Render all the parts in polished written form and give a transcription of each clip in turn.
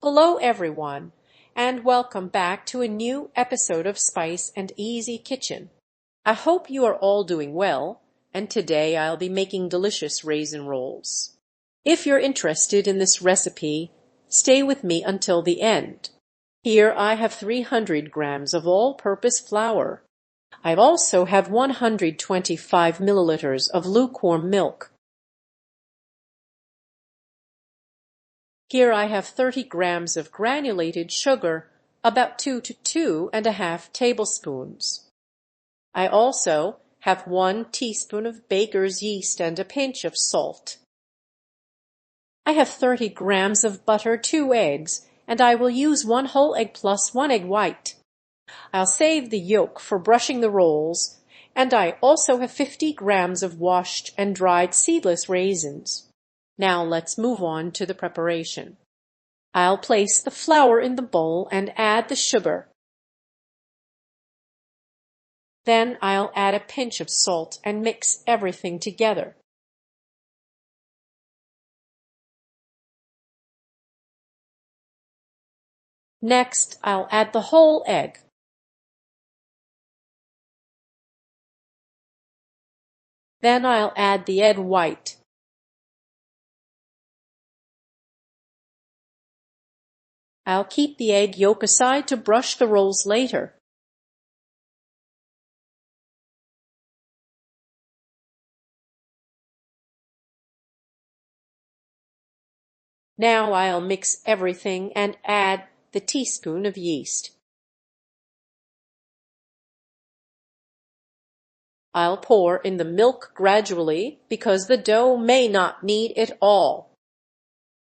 Hello everyone, and welcome back to a new episode of Spice and Easy Kitchen. I hope you are all doing well, and today I'll be making delicious raisin rolls. If you're interested in this recipe, stay with me until the end. Here I have 300 grams of all-purpose flour. I also have 125 milliliters of lukewarm milk. Here I have 30 grams of granulated sugar, about 2 to 2½ tablespoons. I also have 1 teaspoon of baker's yeast and a pinch of salt. I have 30 grams of butter, 2 eggs, and I will use 1 whole egg plus 1 egg white. I'll save the yolk for brushing the rolls, and I also have 50 grams of washed and dried seedless raisins. Now let's move on to the preparation. I'll place the flour in the bowl and add the sugar. Then I'll add a pinch of salt and mix everything together. Next, I'll add the whole egg. Then I'll add the egg white. I'll keep the egg yolk aside to brush the rolls later. Now I'll mix everything and add the teaspoon of yeast. I'll pour in the milk gradually because the dough may not need it all.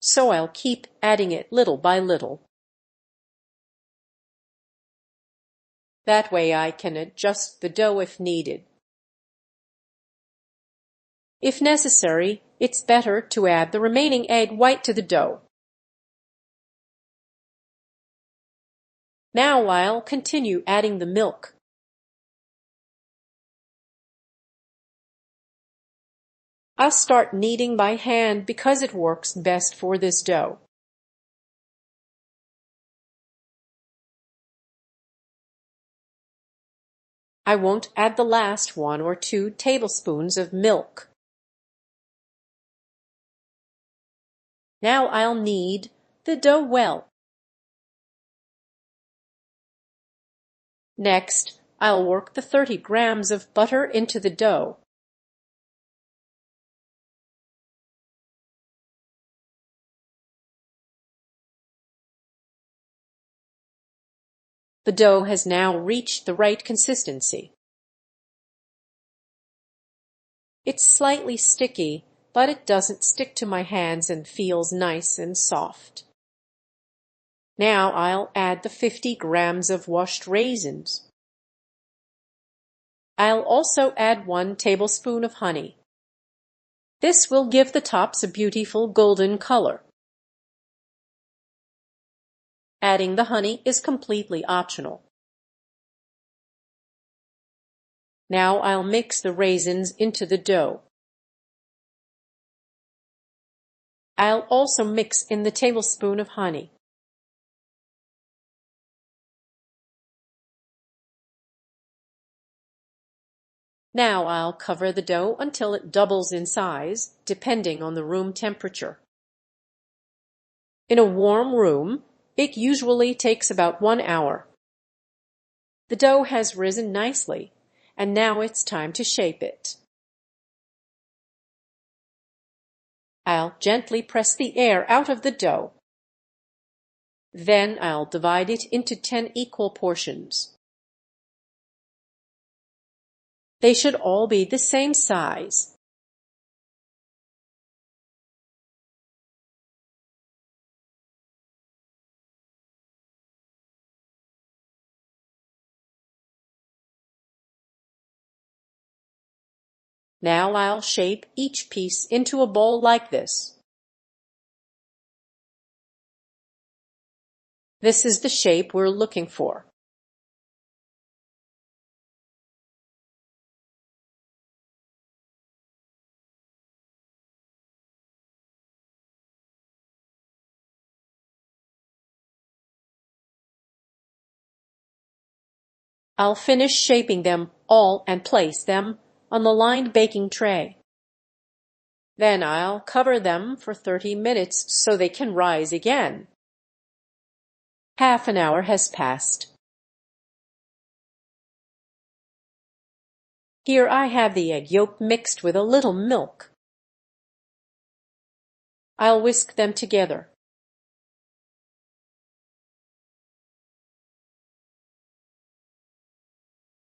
So I'll keep adding it little by little. That way I can adjust the dough if needed. If necessary, it's better to add the remaining egg white to the dough. Now I'll continue adding the milk. I'll start kneading by hand because it works best for this dough. I won't add the last 1 or 2 tablespoons of milk. Now I'll knead the dough well. Next, I'll work the 30 grams of butter into the dough. The dough has now reached the right consistency. It's slightly sticky, but it doesn't stick to my hands and feels nice and soft. Now I'll add the 50 grams of washed raisins. I'll also add 1 tablespoon of honey. This will give the tops a beautiful golden color. Adding the honey is completely optional. Now I'll mix the raisins into the dough. I'll also mix in the tablespoon of honey. Now I'll cover the dough until it doubles in size, depending on the room temperature. In a warm room, it usually takes about 1 hour. The dough has risen nicely, and now it's time to shape it. I'll gently press the air out of the dough. Then I'll divide it into 10 equal portions. They should all be the same size. Now I'll shape each piece into a bowl like this. This is the shape we're looking for. I'll finish shaping them all and place them on the lined baking tray. Then I'll cover them for 30 minutes so they can rise again. Half an hour has passed. Here I have the egg yolk mixed with a little milk. I'll whisk them together.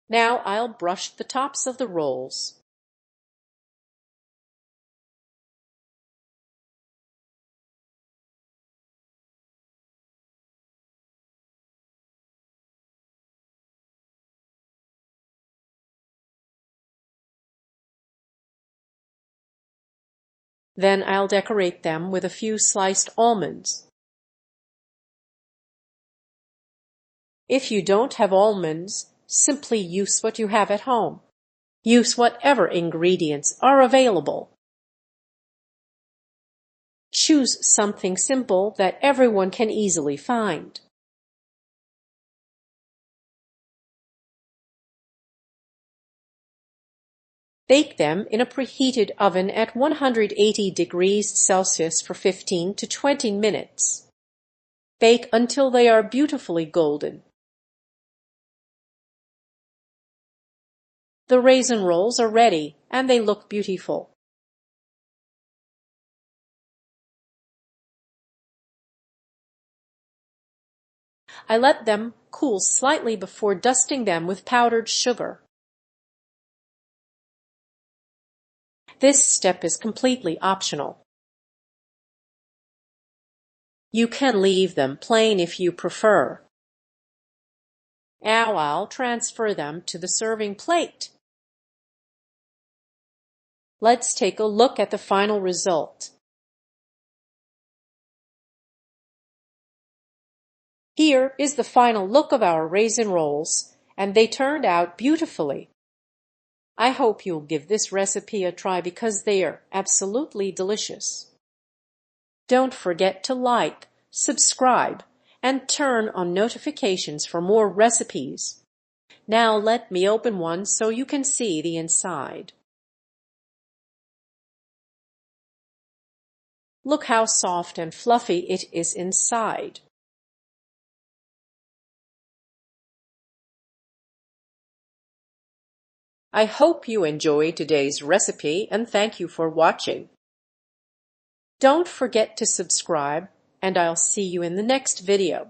Now I'll brush the tops of the rolls. Then I'll decorate them with a few sliced almonds. If you don't have almonds, simply use what you have at home. Use whatever ingredients are available. Choose something simple that everyone can easily find. Bake them in a preheated oven at 180 degrees Celsius for 15 to 20 minutes. Bake until they are beautifully golden. The raisin rolls are ready and they look beautiful. I let them cool slightly before dusting them with powdered sugar. This step is completely optional. You can leave them plain if you prefer. Now I'll transfer them to the serving plate. Let's take a look at the final result. Here is the final look of our raisin rolls, and they turned out beautifully. I hope you'll give this recipe a try because they are absolutely delicious. Don't forget to like, subscribe, and turn on notifications for more recipes. Now let me open one so you can see the inside. Look how soft and fluffy it is inside. I hope you enjoyed today's recipe and thank you for watching. Don't forget to subscribe and I'll see you in the next video.